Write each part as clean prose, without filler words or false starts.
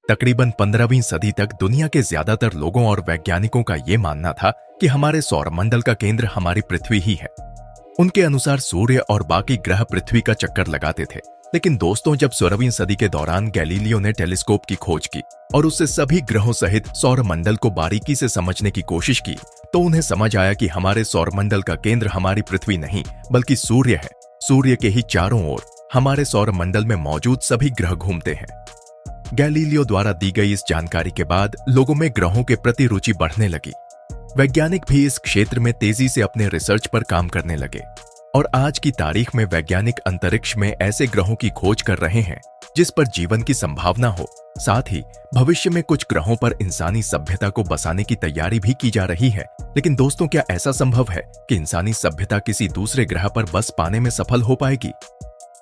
तकरीबन 15वीं सदी तक दुनिया के ज्यादातर लोगों और वैज्ञानिकों का यह मानना था कि हमारे सौरमंडल का केंद्र हमारी पृथ्वी ही है। उनके अनुसार सूर्य और बाकी ग्रह पृथ्वी का चक्कर लगाते थे। लेकिन दोस्तों, जब 16वीं सदी के दौरान गैलीलियो ने टेलीस्कोप की खोज की और उससे सभी ग्रहों सहित सौरमंडल को बारीकी से समझने की कोशिश की, तो उन्हें समझ आया कि हमारे सौरमंडल का केंद्र हमारी पृथ्वी नहीं बल्कि सूर्य है। सूर्य के ही चारों ओर हमारे सौरमंडल में मौजूद सभी ग्रह घूमते हैं। गैलीलियो द्वारा दी गई इस जानकारी के बाद लोगों में ग्रहों के प्रति रुचि बढ़ने लगी। वैज्ञानिक भी इस क्षेत्र में तेजी से अपने रिसर्च पर काम करने लगे और आज की तारीख में वैज्ञानिक अंतरिक्ष में ऐसे ग्रहों की खोज कर रहे हैं जिस पर जीवन की संभावना हो। साथ ही भविष्य में कुछ ग्रहों पर इंसानी सभ्यता को बसाने की तैयारी भी की जा रही है। लेकिन दोस्तों, क्या ऐसा संभव है कि इंसानी सभ्यता किसी दूसरे ग्रह पर बस पाने में सफल हो पाएगी?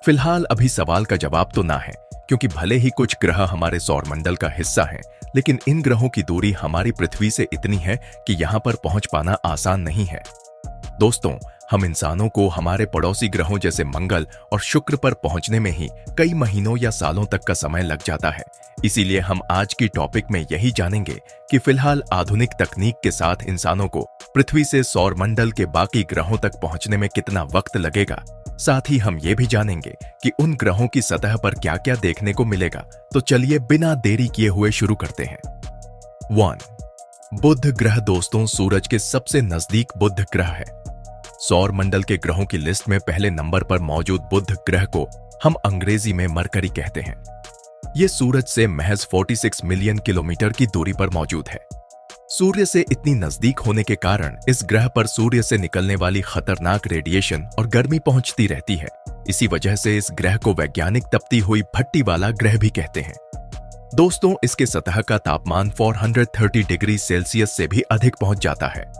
फिलहाल अभी सवाल का जवाब तो ना है, क्योंकि भले ही कुछ ग्रह हमारे सौरमंडल का हिस्सा हैं, लेकिन इन ग्रहों की दूरी हमारी पृथ्वी से इतनी है कि यहां पर पहुंच पाना आसान नहीं है। दोस्तों, हम इंसानों को हमारे पड़ोसी ग्रहों जैसे मंगल और शुक्र पर पहुंचने में ही कई महीनों या सालों तक का समय लग जाता है। इसीलिए हम आज की टॉपिक में यही जानेंगे कि फिलहाल आधुनिक तकनीक के साथ इंसानों को पृथ्वी से सौरमंडल के बाकी ग्रहों तक पहुंचने में कितना वक्त लगेगा। साथ ही हम ये भी जानेंगे कि उन ग्रहों की सतह पर क्या क्या देखने को मिलेगा। तो चलिए बिना देरी किए हुए शुरू करते हैं। 1. बुध ग्रह। दोस्तों, सूरज के सबसे नजदीक बुध ग्रह है। सौरमंडल के ग्रहों की लिस्ट में पहले नंबर पर मौजूद बुध ग्रह को हम अंग्रेजी में मरकरी कहते हैं। यह सूरज से महज 46 मिलियन किलोमीटर की दूरी पर मौजूद है। सूर्य से इतनी नजदीक होने के कारण इस ग्रह पर सूर्य से निकलने वाली खतरनाक रेडिएशन और गर्मी पहुंचती रहती है। इसी वजह से इस ग्रह को वैज्ञानिक तपती हुई भट्टी वाला ग्रह भी कहते हैं। दोस्तों, इसके सतह का तापमान 430 डिग्री सेल्सियस से भी अधिक पहुंच जाता है।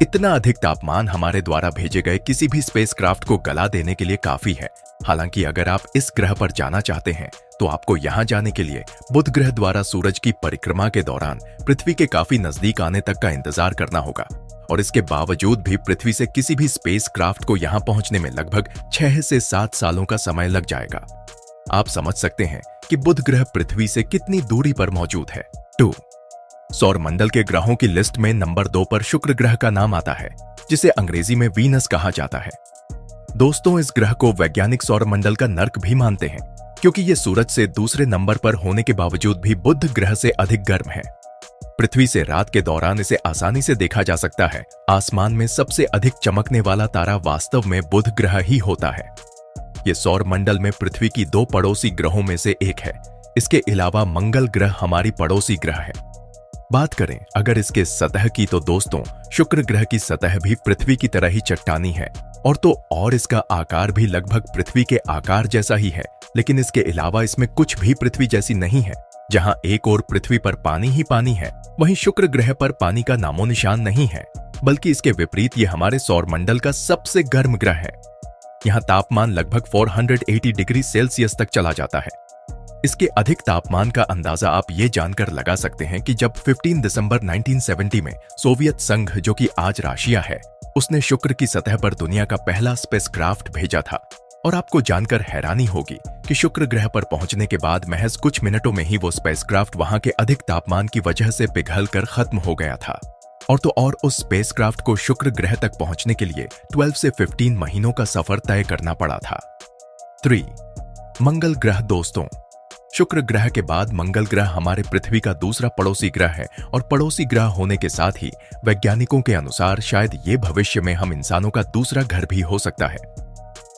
इतना अधिक तापमान हमारे द्वारा भेजे गए किसी भी स्पेसक्राफ्ट को गला देने के लिए काफी है। हालांकि अगर आप इस ग्रह पर जाना चाहते हैं तो आपको यहां जाने के लिए बुध ग्रह द्वारा सूरज की परिक्रमा के दौरान पृथ्वी के काफी नजदीक आने तक का इंतजार करना होगा। और इसके बावजूद भी पृथ्वी से किसी भी स्पेसक्राफ्ट को यहां पहुंचने में लगभग 6 से 7 सालों का समय लग जाएगा। आप समझ सकते हैं कि बुध ग्रह पृथ्वी से कितनी दूरी पर मौजूद है। 2. सौरमंडल के ग्रहों की लिस्ट में नंबर 2 पर शुक्र ग्रह का नाम आता है, जिसे अंग्रेजी में वीनस कहा जाता है। दोस्तों, इस ग्रह को वैज्ञानिक सौरमंडल का नर्क भी मानते हैं, क्योंकि यह सूरज से दूसरे नंबर पर होने के बावजूद भी बुध ग्रह से अधिक गर्म है। पृथ्वी से रात के दौरान इसे आसानी से देखा जा सकता है। आसमान में सबसे अधिक चमकने वाला तारा वास्तव में बुध ग्रह ही होता है। यह सौरमंडल में पृथ्वी की 2 पड़ोसी ग्रहों में से एक है। इसके अलावा मंगल ग्रह हमारी पड़ोसी ग्रह है। बात करें अगर इसके सतह की, तो दोस्तों, शुक्र ग्रह की सतह भी पृथ्वी की तरह ही चट्टानी है और इसका आकार भी लगभग पृथ्वी के आकार जैसा ही है। लेकिन इसके अलावा इसमें कुछ भी पृथ्वी जैसी नहीं है। जहां एक ओर पृथ्वी पर पानी ही पानी है, वहीं शुक्र ग्रह पर पानी का नामो निशान नहीं है, बल्कि इसके विपरीत ये हमारे सौरमंडल का सबसे गर्म ग्रह है। यहाँ तापमान लगभग 480 डिग्री सेल्सियस तक चला जाता है। इसके अधिक तापमान का अंदाजा आप ये जानकर लगा सकते हैं कि जब 15 दिसंबर 1970 में सोवियत संघ, जो कि आज रशिया है, उसने शुक्र की सतह पर दुनिया का पहला स्पेसक्राफ्ट भेजा था। और आपको जानकर हैरानी होगी कि शुक्र ग्रह पर पहुंचने के बाद महज कुछ मिनटों में ही वो स्पेसक्राफ्ट वहां के अधिक तापमान की वजह से पिघलकर खत्म हो गया था। और उस स्पेसक्राफ्ट को शुक्र ग्रह तक पहुंचने के लिए 12 से 15 महीनों का सफर तय करना पड़ा था। 3. मंगल ग्रह। दोस्तों, शुक्र ग्रह के बाद मंगल ग्रह हमारे पृथ्वी का दूसरा पड़ोसी ग्रह है और पड़ोसी ग्रह होने के साथ ही वैज्ञानिकों के अनुसार शायद ये भविष्य में हम इंसानों का दूसरा घर भी हो सकता है।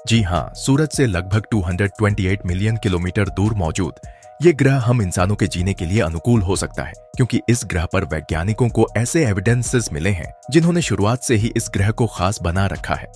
जी हां, सूरज से लगभग 228 मिलियन किलोमीटर दूर मौजूद ये ग्रह हम इंसानों के जीने के लिए अनुकूल हो सकता है, क्योंकि इस ग्रह पर वैज्ञानिकों को ऐसे एविडेंसेस मिले हैं जिन्होंने शुरुआत से ही इस ग्रह को खास बना रखा है।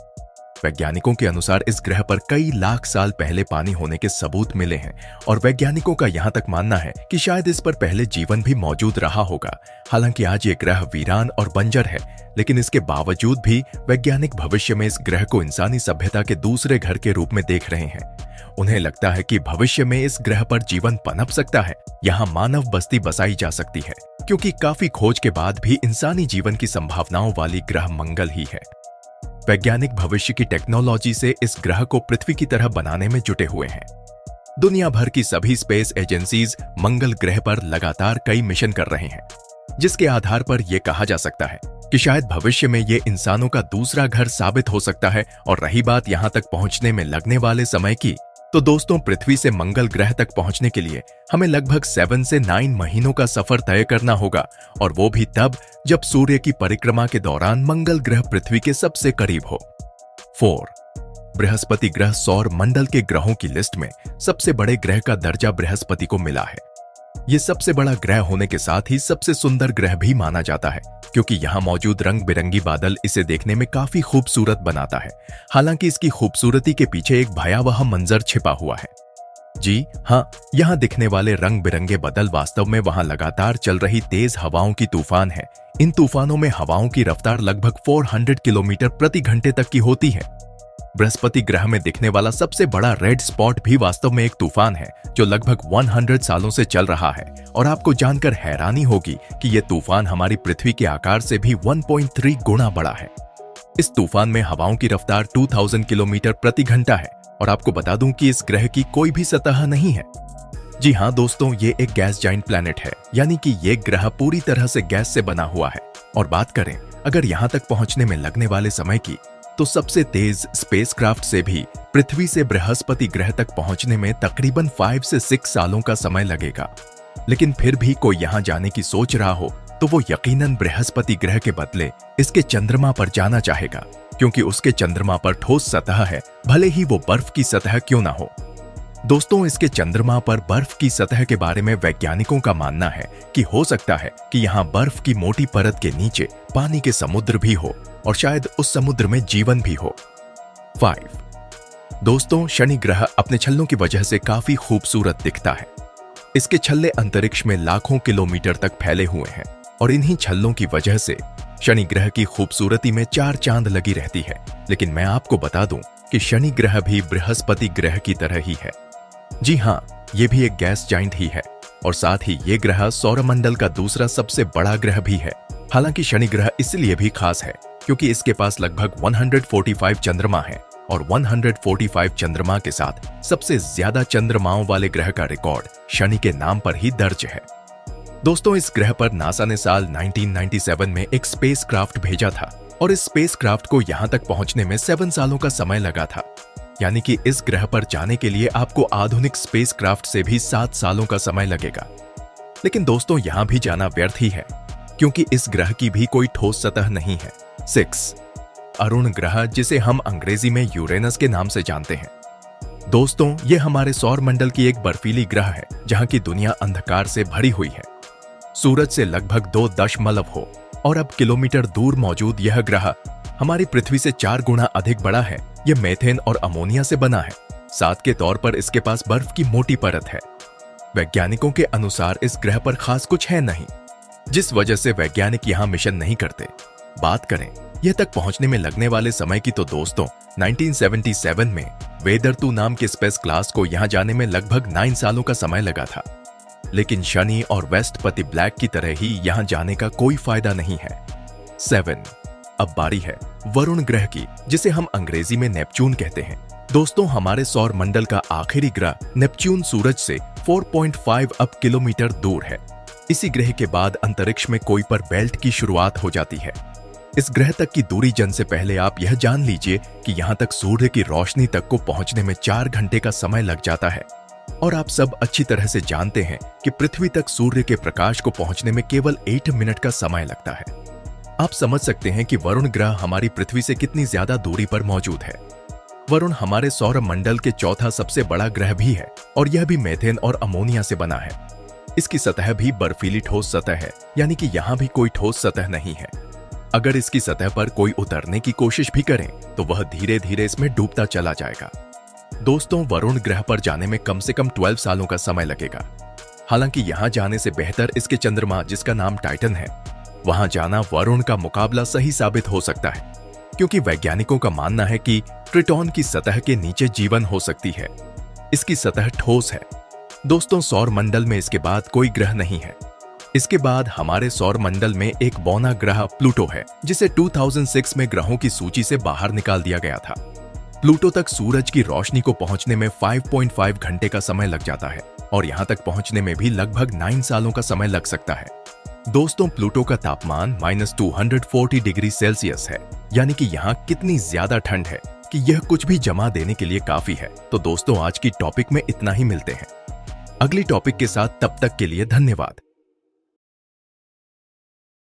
वैज्ञानिकों के अनुसार इस ग्रह पर कई लाख साल पहले पानी होने के सबूत मिले हैं और वैज्ञानिकों का यहां तक मानना है कि शायद इस पर पहले जीवन भी मौजूद रहा होगा। हालांकि आज ये ग्रह वीरान और बंजर है, लेकिन इसके बावजूद भी वैज्ञानिक भविष्य में इस ग्रह को इंसानी सभ्यता के दूसरे घर के रूप में देख रहे हैं। उन्हें लगता है कि भविष्य में इस ग्रह पर जीवन पनप सकता है, यहाँ मानव बस्ती बसाई जा सकती है, क्योंकि काफी खोज के बाद भी इंसानी जीवन की संभावनाओं वाली ग्रह मंगल ही है। वैज्ञानिक भविष्य की टेक्नोलॉजी से इस ग्रह को पृथ्वी की तरह बनाने में जुटे हुए हैं। दुनिया भर की सभी स्पेस एजेंसीज मंगल ग्रह पर लगातार कई मिशन कर रहे हैं, जिसके आधार पर यह कहा जा सकता है कि शायद भविष्य में ये इंसानों का दूसरा घर साबित हो सकता है। और रही बात यहां तक पहुंचने में लगने वाले समय की, तो दोस्तों पृथ्वी से मंगल ग्रह तक पहुंचने के लिए हमें लगभग 7 से 9 महीनों का सफर तय करना होगा, और वो भी तब जब सूर्य की परिक्रमा के दौरान मंगल ग्रह पृथ्वी के सबसे करीब हो। 4. बृहस्पति ग्रह सौर मंडल के ग्रहों की लिस्ट में सबसे बड़े ग्रह का दर्जा बृहस्पति को मिला है। यह सबसे बड़ा ग्रह होने के साथ ही सबसे सुंदर ग्रह भी माना जाता है, क्योंकि यहां मौजूद रंग बिरंगी बादल इसे देखने में काफी खूबसूरत बनाता है। हालांकि इसकी खूबसूरती के पीछे एक भयावह मंजर छिपा हुआ है। जी हाँ, यहां दिखने वाले रंग बिरंगे बादल वास्तव में वहां लगातार चल रही तेज हवाओं की तूफान है। इन तूफानों में हवाओं की रफ्तार लगभग 400 किलोमीटर प्रति घंटे तक की होती है। बृहस्पति ग्रह में दिखने वाला सबसे बड़ा रेड स्पॉट भी वास्तव में एक तूफान है, जो लगभग 100 सालों से चल रहा है। और आपको जानकर हैरानी होगी कि यह तूफान हमारी पृथ्वी के आकार से भी 1.3 गुना बड़ा है। इस तूफान में हवाओं की रफ्तार 2000 किलोमीटर प्रति घंटा है। और आपको बता दूं कि इस ग्रह की कोई भी सतह नहीं है। जी हाँ दोस्तों, ये एक गैस जाइंट प्लैनेट है, यानी कि ये ग्रह पूरी तरह से गैस से बना हुआ है। और बात करें अगर यहां तक पहुंचने में लगने वाले समय की, तो सबसे तेज स्पेसक्राफ्ट से भी पृथ्वी से बृहस्पति ग्रह तक पहुंचने में तकरीबन 5 से 6 सालों का समय लगेगा। लेकिन फिर भी कोई यहां जाने की सोच रहा हो, तो वो यकीनन बृहस्पति ग्रह के बदले इसके चंद्रमा पर जाना चाहेगा, क्योंकि उसके चंद्रमा पर ठोस सतह है, भले ही वो बर्फ की सतह क्यों ना हो। दोस्तों, इसके चंद्रमा पर बर्फ की सतह के बारे में वैज्ञानिकों का मानना है कि हो सकता है कि यहाँ बर्फ की मोटी परत के नीचे पानी के समुद्र भी हो, और शायद उस समुद्र में जीवन भी हो। 5. दोस्तों, शनि ग्रह अपने छल्लों की वजह से काफी खूबसूरत दिखता है। इसके छल्ले अंतरिक्ष में लाखों किलोमीटर तक फैले हुए हैं, और इन्हीं छल्लों की वजह से शनि ग्रह की खूबसूरती में 4 चांद लगी रहती है। लेकिन मैं आपको बता दूं कि शनि ग्रह भी बृहस्पति ग्रह की तरह ही है। जी हाँ, ये भी एक गैस जाइंट ही है, और साथ ही ये ग्रह सौरमंडल का दूसरा सबसे बड़ा ग्रह भी है। हालांकि शनि ग्रह इसलिए भी खास है क्योंकि इसके पास लगभग 145 चंद्रमा है, और 145 चंद्रमा के साथ सबसे ज्यादा चंद्रमाओं वाले ग्रह का रिकॉर्ड शनि के नाम पर ही दर्ज है। दोस्तों, इस ग्रह पर नासा ने साल 1997 में एक स्पेसक्राफ्ट भेजा था, और इस स्पेसक्राफ्ट को यहां तक पहुंचने में 7 सालों का समय लगा था। यानी कि इस ग्रह पर जाने के लिए आपको आधुनिक स्पेसक्राफ्ट से भी 7 सालों का समय लगेगा। लेकिन दोस्तों, यहां भी जाना व्यर्थ ही है, क्योंकि इस ग्रह की भी कोई ठोस सतह नहीं है। 6. अरुण ग्रह, जिसे हम अंग्रेजी में यूरेनस के नाम से जानते हैं। दोस्तों, ये हमारे सौर मंडल की एक बर्फीली ग्रह है, जहां की दुनिया अंधकार से भरी हुई है। सूरज से लगभग 2 हो और अब किलोमीटर दूर मौजूद यह ग्रह हमारी पृथ्वी से 4 गुना अधिक बड़ा है। यह मेथेन और अमोनिया से बना है। साथ के तौर पर इसके पास बर्फ की मोटी परत है। वैज्ञानिकों के अनुसार इस ग्रह पर खास कुछ है नहीं, जिस वजह से वैज्ञानिक यहां मिशन नहीं करते। बात करें यह तक पहुंचने में लगने वाले समय की, तो दोस्तों 1977 में वेदर-2 नाम के स्पेस क्लास को यहां जाने में लगभग 9 सालों का समय लगा था। लेकिन शनि और वेस्टपति ब्लैक की तरह ही यहां जाने का कोई फायदा नहीं है। 7. अब बारी है वरुण ग्रह की, जिसे हम अंग्रेजी में नेपच्यून कहते हैं। दोस्तों, हमारे सौर मंडल का आखिरी ग्रह नेपच्यून सूरज से 4.5 अब किलोमीटर दूर है। इसी ग्रह के बाद अंतरिक्ष में कोईपर बेल्ट की शुरुआत हो जाती है। इस ग्रह तक की दूरी जन से पहले आप यह जान लीजिए कि यहां तक सूर्य की रोशनी तक को पहुंचने में 4 घंटे का समय लग जाता है। और आप सब अच्छी तरह से जानते हैं कि पृथ्वी तक सूर्य के प्रकाश को पहुंचने में केवल 8 मिनट का समय लगता है। आप समझ सकते हैं कि वरुण ग्रह हमारी पृथ्वी से कितनी ज्यादा दूरी पर मौजूद है। वरुण हमारे सौर मंडल के चौथा सबसे बड़ा ग्रह भी है, और यह भी मेथेन और अमोनिया से बना है। इसकी सतह भी बर्फीली ठोस सतह है, यानी कि यहां भी कोई ठोस सतह नहीं है। अगर इसकी सतह पर कोई उतरने की कोशिश भी करें तो वह धीरे धीरे इसमें डूबता चला जाएगा। दोस्तों, वरुण ग्रह पर जाने में कम से कम 12 सालों का समय लगेगा। हालांकि यहां जाने से बेहतर इसके चंद्रमा, जिसका नाम टाइटन है, वहां जाना वरुण का मुकाबला सही साबित हो सकता है, क्योंकि वैज्ञानिकों का मानना है कि ट्रिटॉन की सतह के नीचे जीवन हो सकती है। इसकी सतह ठोस है। दोस्तों, सौर मंडल में इसके बाद कोई ग्रह नहीं है। इसके बाद हमारे सौर मंडल में एक बौना ग्रह प्लूटो है, जिसे 2006 में ग्रहों की सूची से बाहर निकाल दिया गया था। प्लूटो तक सूरज की रोशनी को पहुंचने में 5.5 घंटे का समय लग जाता है और यहां तक पहुंचने में भी लगभग 9 सालों का समय लग सकता है। दोस्तों, प्लूटो का तापमान -240 डिग्री सेल्सियस है, यानी कि यहाँ कितनी ज्यादा ठंड है कि यह कुछ भी जमा देने के लिए काफी है। तो दोस्तों, आज की टॉपिक में इतना ही। मिलते हैं अगली टॉपिक के साथ, तब तक के लिए धन्यवाद।